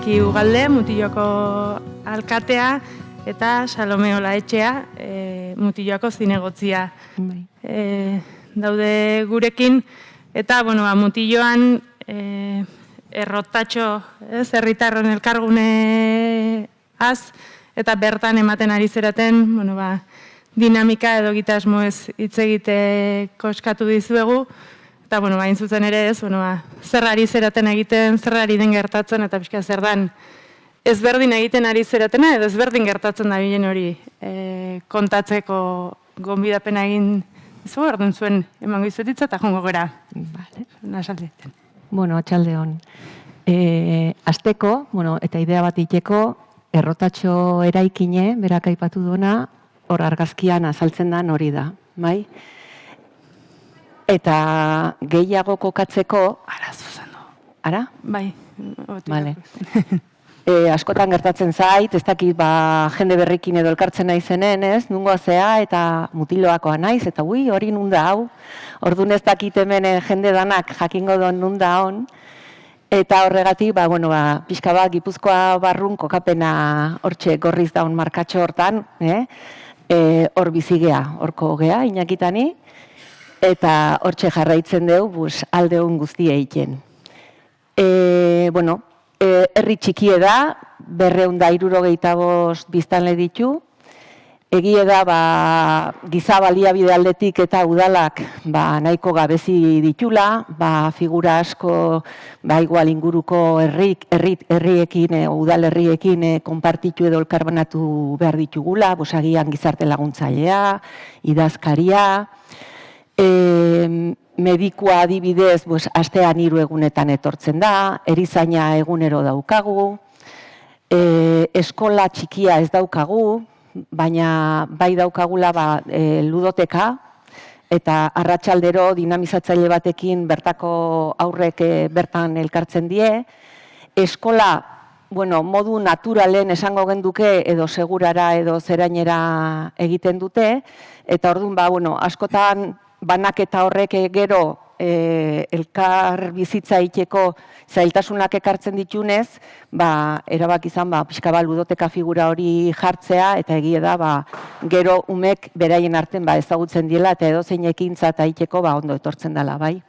Iñaki Ugalde, Mutiloko alkatea, eta Salome Olaetxea, Mutiloko zinegotzia. Daude gurekin, eta Mutilloan errotatxo, herritarron elkarguneaz, eta bertan ematen ari zeraten, dinamika edo gitasmo ez hitz egite koskatu dizuegu, eta, hain zuzen ere ez, zer ari zeraten egiten, zer ari den gertatzen, eta pixka zer dan ezberdin egiten ari zeratena, edo ezberdin gertatzen da bilen hori kontatzeko gonbidapena egin dizu, orduan zuen emango izuetitza, eta jongo gera. Nasaldeetan. Atxalde hon. Azteko, eta idea bat iteko, errotatxo eraikine, berak aipatu duena, hor argazkian azaltzen da hori da, bai? Eta gehiago kokatzeko... Ara, Zuzano. Ara? Bai. Bale. Askotan gertatzen zait, ez dakit jende berrikin edo elkartzen naizenen, ez? Nungoa zea eta mutiloakoa naiz, eta hori nunda hau. Orduan ez dakit hemen jende danak jakingo duen nunda hon. Eta horregatik, pixka bat, Gipuzkoa barrun kokapena hortxe gorriz daun markatxo hortan, hor bizigea, horko gea, Iñakitani, eta hortxe jarraitzen dugu alde hon guztia egiten. Herri txikie da, 265 biztanle ditu, egie da giza baliabide aldetik eta udalak nahiko gabezi ditula, figura asko igual inguruko herriekin, udal herriekin konpartitu edo elkarbanatu behar ditugula, agian gizarte laguntzailea, idazkaria, medikua adibidez astean 3 egunetan etortzen da, erizaina egunero daukagu, eskola txikia ez daukagu, baina bai daukagula ludoteka, eta arratsaldero dinamizatzaile batekin bertako aurrek bertan elkartzen die. Eskola, modu naturalen esango genduke edo segurara edo zerainera egiten dute, eta orduan, askotan banaketa horrek gero elkar bizitza iteko zailtasunak ekartzen ditunez, erabak izan pixka ludoteka figura hori jartzea, eta egie da gero umek beraien arten ezagutzen diela, eta edo zein ekintza eta iteko ondo etortzen dela, bai.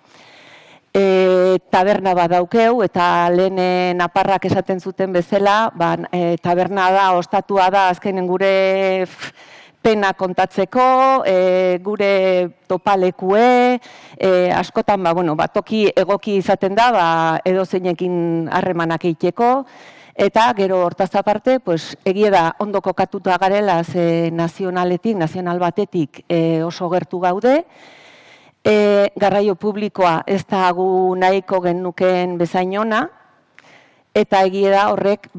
Taberna daukeu, eta lehen naparrak esaten zuten bezala, taberna da, ostatua da, azkenen gure pena kontatzeko, gure topalekue, askotan, toki egoki izaten da, edo zeinekin harremanak eiteko, eta gero hortaz aparte, egie da ondo kokatuta garela nazional batetik oso gertu gaude, garraio publikoa ez da gu nahiko genuken bezainona, eta egie da horrek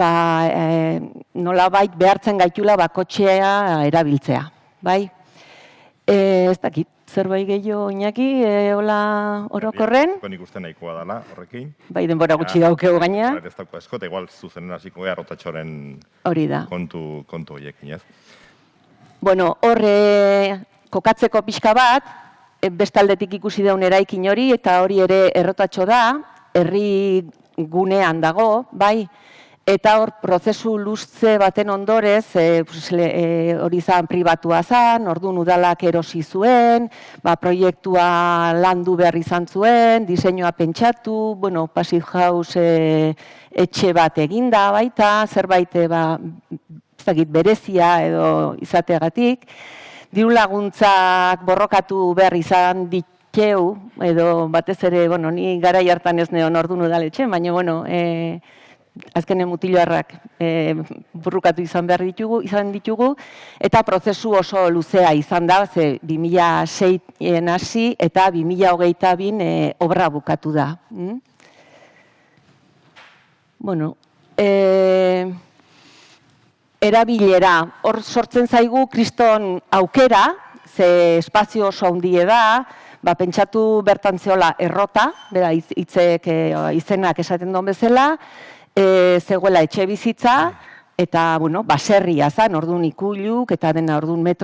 nolabait behartzen gaitula kotxea erabiltzea, bai? Ez dakit, zerbait gehiago Iñaki, hola orokorren? Nik uste nahikoa dela horrekin. Bai, denbora gutxi daukegu gaina. Ez dauko asko, eta igual zuzenen hasiko rotatxoren kontu horiekin, ez? Horre kokatzeko pixka bat, bestaldetik ikusi daun eraikin hori, eta hori ere errotatxo da, herri gunean dago, bai, eta hor prozesu luze baten ondorez, hori zan pribatua zan, orduan udalak erosi zuen, proiektua landu behar izan zuen, diseinua pentsatu, Passive House etxe bat eginda baita, zerbait berezia edo izateagatik, diru laguntzak borrokatu behar izan ditkeu, edo batez ere, ni garai hartan ez neon orduan udaletxe, baina, azkenen mutiloarrak burrukatu izan ditugu, eta prozesu oso luzea izan da, 2006 hasi eta 2022 obra bukatu da. Erabilera, hor sortzen zaigu kriston aukera, ze espazio oso handie da, pentsatu bertan zeola errota, bera izenak esaten duen bezala, zegoela etxe bizitza, eta, bueno, baserria zan, orduan ikulluk, eta dena orduan ez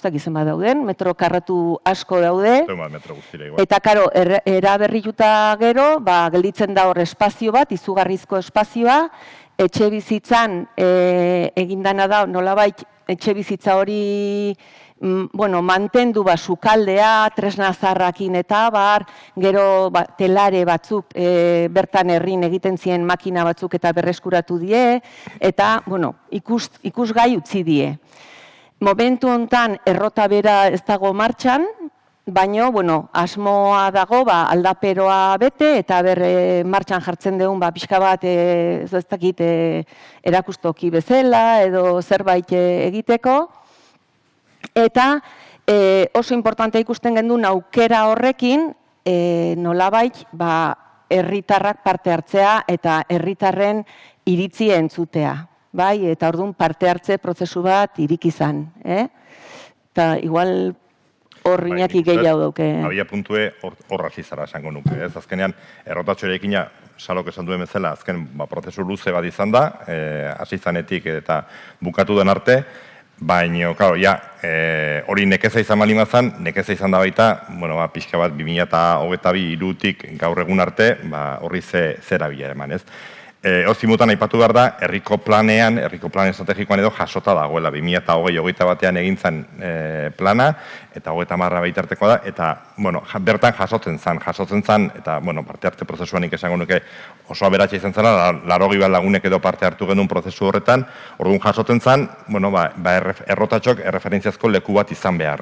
dakizen bat dauden, metro karratu asko daude. Eta, karo, eraberrituta gero, gelditzen da hor espazio bat, izugarrizko espazioa, etxe bizitzan egindana da, nolabait, etxe bizitza hori mantendu sukaldea, tresna zarrakin eta gero telare batzuk bertan herrin egiten ziren makina batzuk eta berreskuratu die, eta ikusgai utzi die. Momentu honetan errota bera ez dago martxan, baina asmoa dago aldaperoa bete eta martxan jartzen dugun pixka bat ez dakit erakustoki bezala edo zerbait egiteko. Eta oso importantea ikusten gendun aukera horrekin nolabait herritarrak parte hartzea eta herritarren iritzia entzutea. Eta orduan parte hartze prozesu bat iriki izan. Eta igual hor Iñaki gehiago dauke. Abia puntue horra zizara esango nuke. Azkenean errotatxorekina salok esan duen bezala, azken prozesu luze bat izan da, hasi zanetik eta bukatu den arte, baina, hori nekeza izan bali mazan, nekeza izan da baita, pixka bat 2022-tik gaur egun arte, horri zera bila eman, ez? Ozimutan aipatu behar da, herriko plan estrategikoan edo jasota dagoela, 2020-hogeita batean egintzen plana, eta 30 baitarteko da, eta, bertan jasotzen zan, eta, parte hartze prozesuan esango nuke oso aberatsa izan zela, 80 lagunek edo parte hartu genuen prozesu horretan, orduan jasotzen zan, errotatxok erreferentziazko leku bat izan behar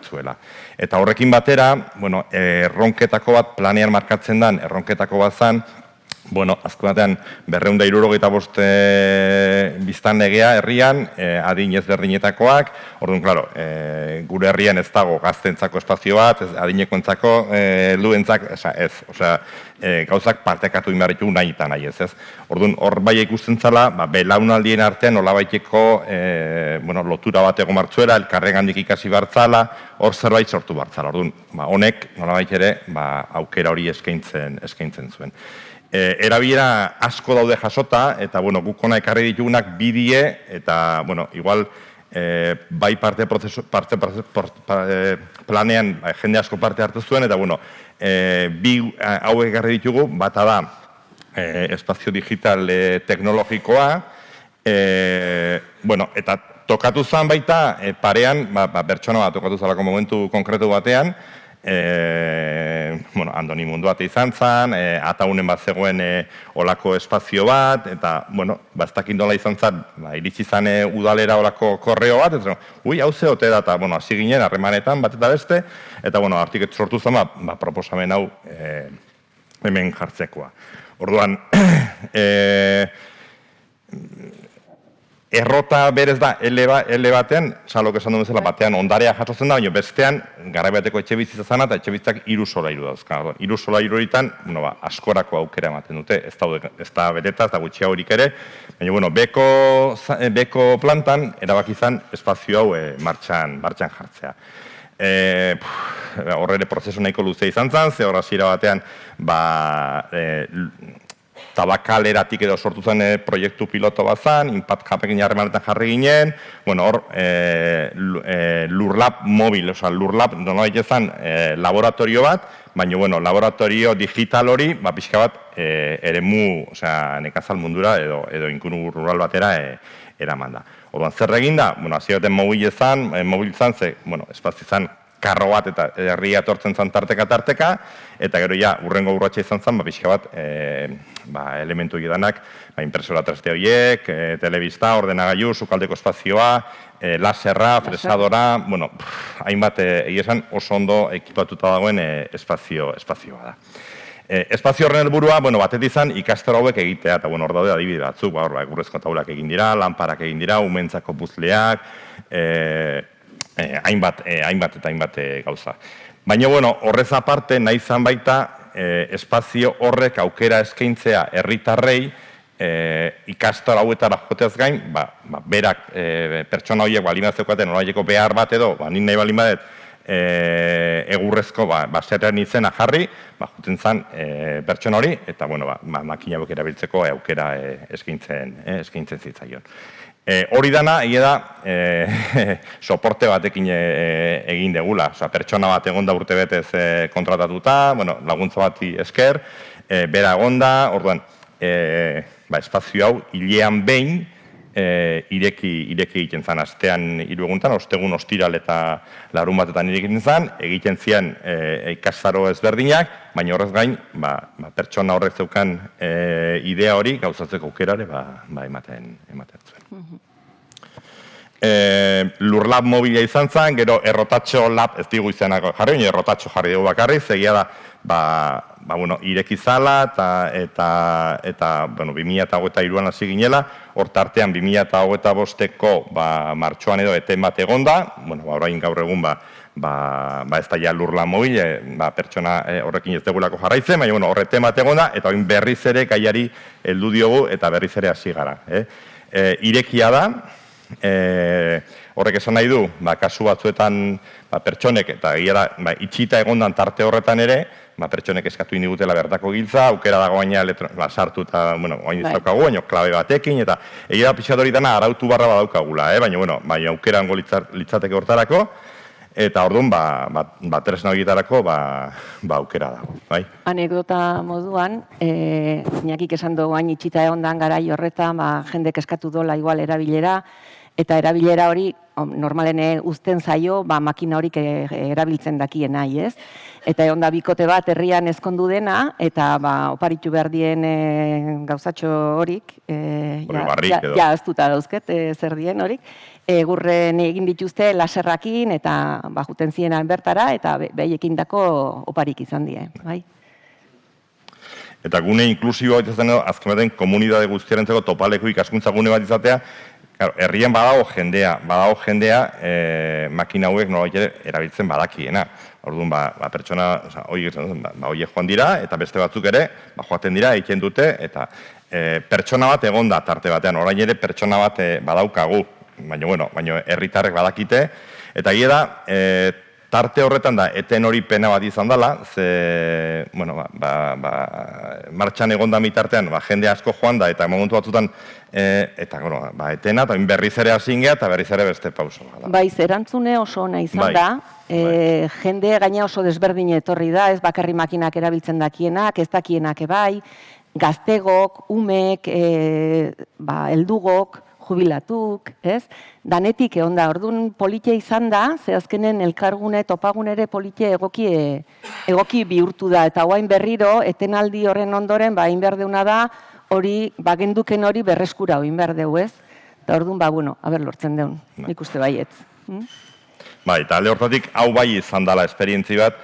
zuela. Eta horrekin batera, erronketako bat planean markatzen den, erronketako bat zan, azken batean 275 biztan negea herrian, adin ezberdinetakoak, orduan, gure herrian ez dago gaztentzako espazio bat, adinekoentzako, helduentzak, ez, gauzak partekatu inbarritu nahi eta nahi ez. Orduan, hor bai ikusten zala, belaunaldien artean nolabaiteko lotura bat egon martzuela, elkarrengandik ikasi bartzala, hor zerbait sortu bartzala. Orduan, honek nolabait ere aukera hori eskaintzen zuen. Erabilera asko daude jasota, eta guk hona ekarri ditugunak bidie, eta igual bai planean jende asko parte hartu zuen, eta bi hauek ekarri ditugu, bata da espazio digital teknologikoa, eta tokatu zen baita parean, bertsona bat tokatu zelako momentu konkretu batean, Andoni mundu bat izan zen, ataunen bat zegoen olako espazio bat, eta, ez dakit nola izan zen, iritsi zen udalera olako korreo bat, eta, hau zehote da, eta, hasi ginen, harremanetan, bat eta beste, eta, artiket sortu zen, proposamen hau hemen jartzekoa. Orduan, errota berez da, ele batean, salok esan duen bezala, batean ondarea jasotzen da, baina bestean, garaibateko etxe bizitza zana eta etxe bizitzak 3 solairu dauzka. 3 solairu horitan, askorako aukera ematen dute, ez da beteta, ez da gutxia horik ere, baina, beko plantan, erabaki izan espazio hau martxan jartzea. Horre prozesu nahiko luzea izan zen, ze horra zira batean, tabakaleratik edo sortu zen proiektu piloto bat zen, impact hub-ekin harremanetan jarri ginen, hor lurlab mobil, lurlab nolabait ezan laboratorio bat, baina laboratorio digital hori, pixka bat eremu nekazal mundura edo inkunu rural batera eraman da. Orduan, zer egin da? Azioten mobil zan, espazio zan karro bat eta herria etortzen zan tarteka, eta gero urrengo urratxa izan zan, pixka bat elementu egidanak, impresora 3D horiek, telebista, ordenagailu, sukaldeko espazioa, laserra, fresadora, hainbat egizan oso ondo ekipatuta dagoen espazioa da. Espazio horren helburua, batet izan ikastaro hauek egitea, eta hor daude adibide batzuk, egurrezko taulak egin dira, lanparak egin dira, umentzako puzleak, hainbat eta hainbat gauza. Baina, horrez aparte, nahi izan baita, espazio horrek aukera eskaintzea herritarrei, ikastar hauetara joteaz gain, berak pertsona horiek balin bat zeukaten nolaileko behar bat edo, nik nahi balin badet, egurrezko baserrean izena jarri, juten zen pertsona hori, eta makina hauek erabiltzeko aukera eskaintzen zitzaion. Hori dana, egia da, soporte batekin egin degula. Pertsona bat egonda urte betez kontratatuta, laguntza bati esker, bera egonda, orduan, espazio hau hilean behin ireki egiten zen, astean 3 eguntan, ostegun, ostiral eta larun batetan egiten zen, egiten ziren ikastaro ezberdinak, baina horrez gain, pertsona horrek zeukan idea hori gauzatzeko aukerare ematen zuen. Lurlab mobila izan zen, gero errotatxo lab ez digu izanak jarri, baina errotatxo jarri dugu bakarri, zegia da, ireki zala eta 2023an hasi ginela, hor tartean 2025ko martxoan edo eten bat egonda, orain gaur egun ez da ja lurlab mobil, pertsona horrekin ez degulako jarraitzen, baina horreten bat egonda, eta orain berriz ere gaiari heldu diogu eta berriz ere hasi gara. Irekia da, horrek esan nahi du, kasu batzuetan pertsonek, eta itxita egondan tarte horretan ere, pertsonek eskatu indigutela bertako giltza, aukera dago baina sartu eta, oain izaukagu, baina klabe batekin, eta egia da pixat hori dana arautu barra badaukagula, baina aukera hango litzateke hortarako, eta orduan, tresna horietarako, aukera dago. Anekdota moduan, Iñakik esan dugu hain itxita egondan garai horretan, jendek eskatu dola igual erabilera, eta erabilera hori, normalen uzten zaio, makina horik erabiltzen dakien nahi, ez? Eta egon da bikote bat herrian ezkondu dena, eta oparitu behar dien gauzatxo horik, ja aztuta dauzket zer dien horik, gurren egin dituzte laserrakin, eta juten zirenan bertara, eta behiekin dako oparik izan die, bai? Eta gune inklusiboa izaten edo, azken baten komunidade guztiarentzeko topaleko ikaskuntza gune bat izatea, herrian badago jendea makina hauek nolabait ere erabiltzen badakiena. Orduan, pertsona horiek joan dira, eta beste batzuk ere, joaten dira, egiten dute, eta pertsona bat egonda tarte batean, orain ere pertsona bat badaukagu, baina herritarrek badakite, eta egia da, tarte horretan da, eten hori pena bat izan dela, ze, martxan egonda mitartean, jende asko joan da, eta momentu batzutan, eta, etena, eta berriz ere hasingea, eta berriz ere beste pauso. Bai, zerantzune oso ona izan da, jende gaina oso desberdin etorri da, ez bakarri makinak erabiltzen dakienak, ez dakienak bai, gaztegok, umek, heldugok, jubilatuk, ez? Danetik egon da, orduan politia izan da, ze azkenen elkargune, topagun ere politia egoki bihurtu da, eta guain berriro, etenaldi horren ondoren, hain behar deuna da, hori, genduken hori berreskura oin behar deu, ez? Eta orduan, lortzen deun, nik uste baietz. Eta alde hortatik, hau bai izan dela esperientzi bat,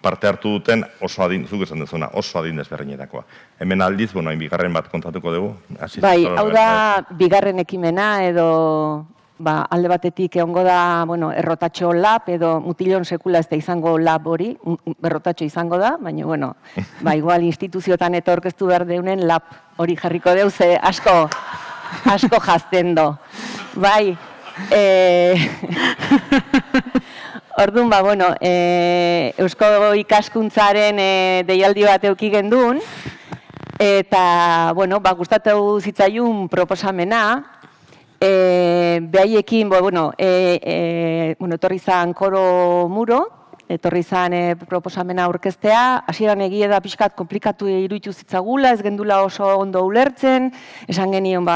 parte hartu duten oso adin, zuk esan dezuna, oso adin desberdinetakoa. Hemen aldiz, hain bigarren bat kontatuko dugu. Bai, hau da bigarren ekimena edo alde batetik egongo da errotatxo lab edo mutilon sekula ez da izango lab hori, errotatxo izango da, baina, igual instituzioetan eta orkestu behar deunen lab hori jarriko deu, ze asko jazten do. Bai, orduan, Eusko ikaskuntzaren deialdi bat euki gendun, eta, gustatu zitzaiun proposamena, behaiekin, etorri zan koro muro, etorri zan proposamena aurkeztea, hasieran egia da pixkat komplikatu iruditu zitzagula, ez gendula oso ondo ulertzen, esan genion,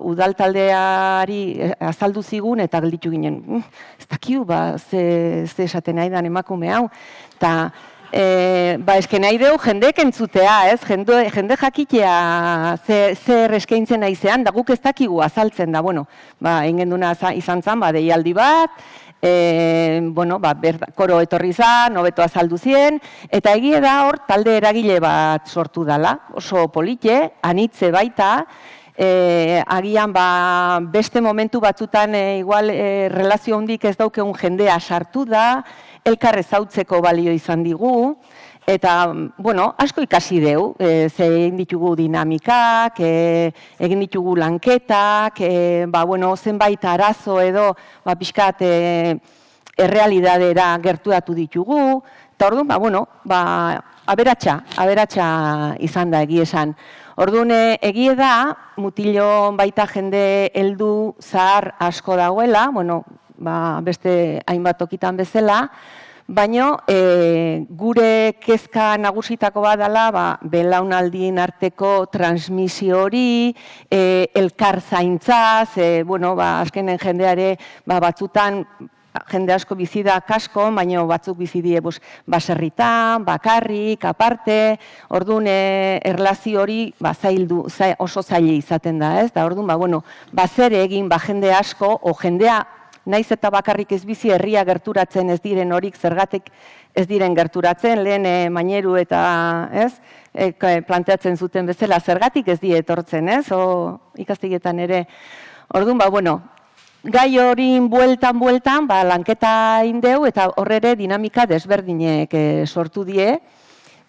udal taldeari azaldu zigun, eta gelditu ginen, ez dakiu, ze esaten nahi dan emakume hau, eta esken nahi dugu jendeek entzutea, ez? Jende jakitea zer eskaintzen nahi zean, da guk ez dakigu azaltzen da, egin duna izan zen, deialdi bat, koro etorri zan, hobeto azaldu zien, eta egia da hor talde eragile bat sortu dela, oso polite, anitze baita, agian beste momentu batzutan igual relazio hondik ez daukeun jendea sartu da, elkar ezautzeko balio izan digu, eta, asko ikasi deu, ze egin ditugu dinamikak, egin ditugu lanketak, zenbait arazo edo, pixkat, errealidadera gerturatu ditugu, eta orduan, aberatsa izan da egie esan. Orduan, egie da, mutilon baita jende heldu zahar asko dagoela, beste hainbat tokitan bezala, baina gure kezka nagusitako badala, belaunaldien arteko transmisio hori, elkar zaintzaz, azkenen jendeare batzutan, jende asko bizi da kasko, baina batzuk bizi die baserritan, bakarrik, aparte, orduan erlazio hori oso zaile izaten da, ez? Da orduan, zer egin jende asko, o jendea naiz eta bakarrik ez bizi herria gerturatzen ez diren horik zergatik ez diren gerturatzen, lehen Maineru eta planteatzen zuten bezala, zergatik ez die etortzen, ez? O ikastegetan ere. Orduan, gai hori bueltan, lanketa indeu eta horre dinamika desberdinek sortu die.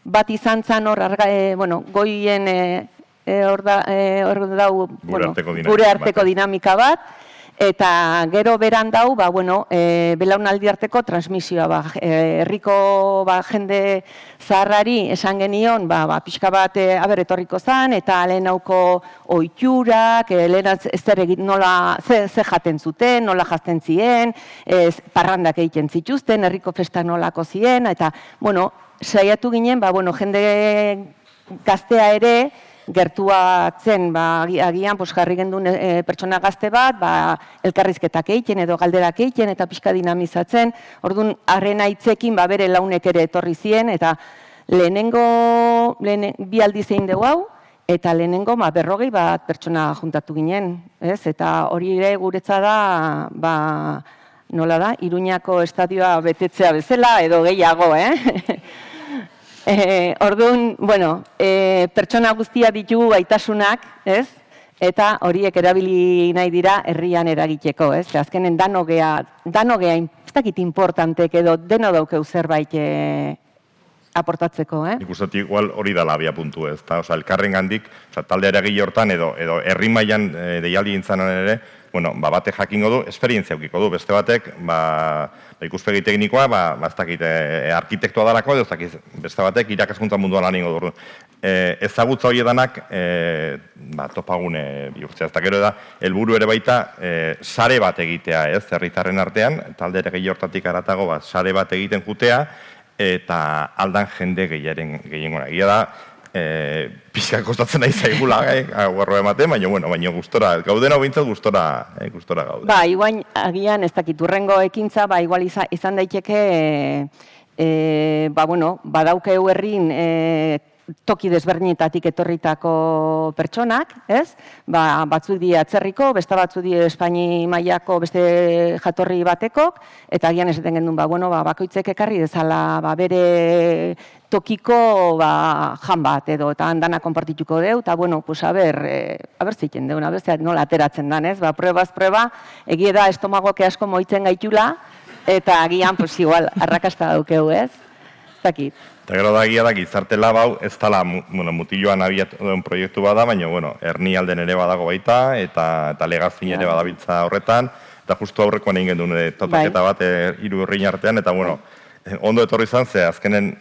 Bat izan zan goien gure arteko dinamika bat, eta gero beran dau, belaunaldi arteko transmisioa, herriko jende zaharrari esan genion, pixka bat etorriko zan, eta lehenauko oiturak, lehen zer egin nola, ze jaten zuten, nola jazten ziren, parrandak egiten zituzten, herriko festa nolako ziren, eta, saiatu ginen, jende gaztea ere, gertuak zen, agian jarri gendun pertsona gazte bat, elkarrizketak egiten edo galderak egiten eta pixka dinamizatzen, orduan arrena hitzekin bere launek ere etorri ziren, eta lehenengo bi aldiz egin dugu hau, eta lehenengo 40 bat pertsona juntatu ginen, eta hori ere guretza da, nola da, Iruñako estadioa betetzea bezala edo gehiago, Orduan, pertsona guztia ditugu gaitasunak, ez? Eta horiek erabili nahi dira herrian eragiteko, ez? Azkenen danogea, ez dakit importantek edo deno daukeu zerbait aportatzeko, Nik uste igual hori da labia puntu, ez? Elkarren gandik, talde eragile hortan edo herri mailan deialdi intzanan ere, bate jakingo du, esperientzia aukiko du, beste batek, ikuspegi teknikoa, ez dakit, arkitektua dalako, edo ez dakit, beste batek, irakaskuntza munduan lan ingo du. Ezagutza hori edanak, topagune bihurtzea, ez da gero da, helburu ere baita, sare bat egitea, ez, herritarren artean, talde eragile hortatik aratago, sare bat egiten jutea, eta aldan jende gehiengona. Egia da, pixka kostatzen nahi zaigula, guarro ematen, baina gustora, gaudena bintzat gustora gaude. Igual, agian, ez dakit, urrengo ekintza, igual izan daiteke, badaukeu herrin toki desberdinetatik etorritako pertsonak, ez? Batzuk die atzerriko, beste batzuk die Espaini mailako beste jatorri batekok, eta agian esaten gendun, bakoitzek ekarri dezala bere tokiko jan bat edo, eta handana konpartituko deu, eta aber zeiten deun, nola ateratzen dan, ez? Pruebaz, egie da estomagoke asko moitzen gaitula, eta agian, igual, arrakasta daukeu, ez? Zakit. Eta gero da egia da, gizarte labau, ez dala mutiloan abiatu duen proiektu bada, baina, herni alden ere badago baita, eta legazin ere badabiltza horretan, eta justu aurrekoan egin gendun topaketa bat hiru herrin artean, eta, ondo etorri izan, ze azkenen,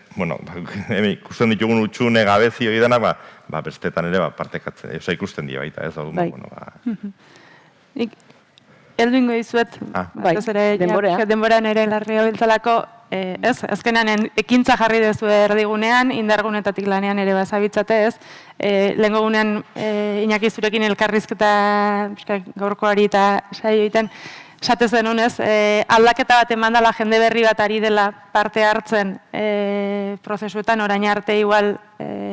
ikusten ditugun utxune gabezi hori denak, bestetan ere partekatzen, ikusten dira baita, ez da, Nik, helduingo izuet, denboran ere larria biltzalako, azkenan ekintza jarri dezu erdigunean, indargunetatik lanean ere bazabitzate, ez? Lehenko gunean, Iñaki zurekin elkarrizketa gaurkoari eta saio egiten, esate zen honez, aldaketa bat eman dela jende berri bat ari dela parte hartzen prozesuetan, orain arte igual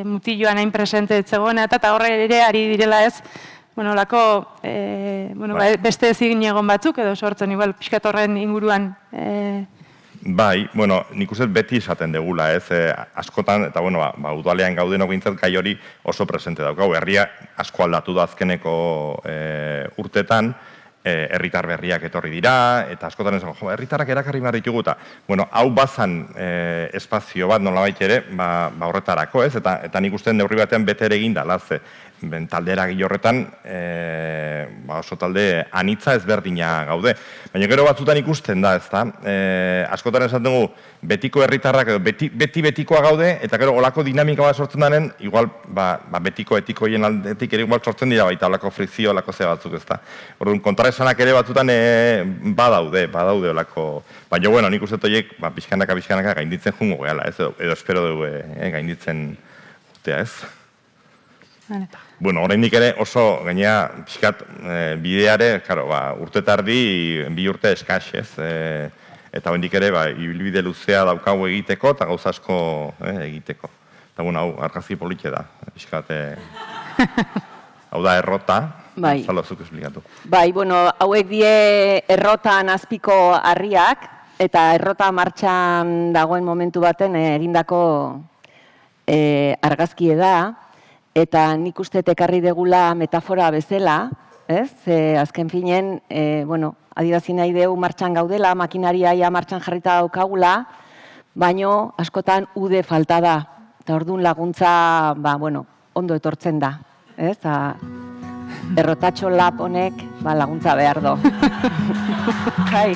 mutiloan hain presente etzegoen, eta horre ere ari direla ez, beste ezin egon batzuk edo sortzen, igual pixkat horren inguruan. Nik uste beti esaten degula, ez, askotan, eta udalean gauden ogintzat gai hori oso presente daukau. Herria asko aldatu da azkeneko urtetan, herritar berriak etorri dira, eta askotan esan, herritarrak erakarri behar ditugu, eta, hau bazan espazio bat nolabait ere, horretarako, ez, eta nik uste neurri batean bete ere egin dala, ze, taldera gile horretan, oso talde anitza ezberdina gaude. Baina gero batzutan ikusten da, ezta? Askotan esaten dugu, betiko herritarrak edo betikoa gaude, eta gero olako dinamika bat sortzen denen, igual, betiko etikoien aldetik ere igual sortzen dira baita olako frikzio, olako ze batzuk, ezta? Orduan, kontraesanak ere batzutan badaude olako. Baina, bueno, nik uste toiek, pixkanaka gainditzen jungo gehala, ez? Edo espero dugu gainditzen jutea, ez? Bueno, oraindik ere oso, gainea, pixkat bideare, urte tardi, 2 urte eskas, ez? Eta oraindik ere, ibilbide luzea daukagu egiteko, eta gauza asko egiteko. Eta, bueno, hau, argazki politxe da, pixkat, hau da errota, zalozuk esplikatu. Bai, bueno, hauek die errotan azpiko harriak, eta errota martxan dagoen momentu baten egindako argazkie da, eta nik uste ekarri degula metafora bezala, ez? Azken finen, adirazi nahi deu martxan gaudela, makinaria ia martxan jarrita daukagula, baino askotan ude falta da, eta orduan laguntza, ondo etortzen da, ez? Errotatxo lap honek laguntza behar do. Bai.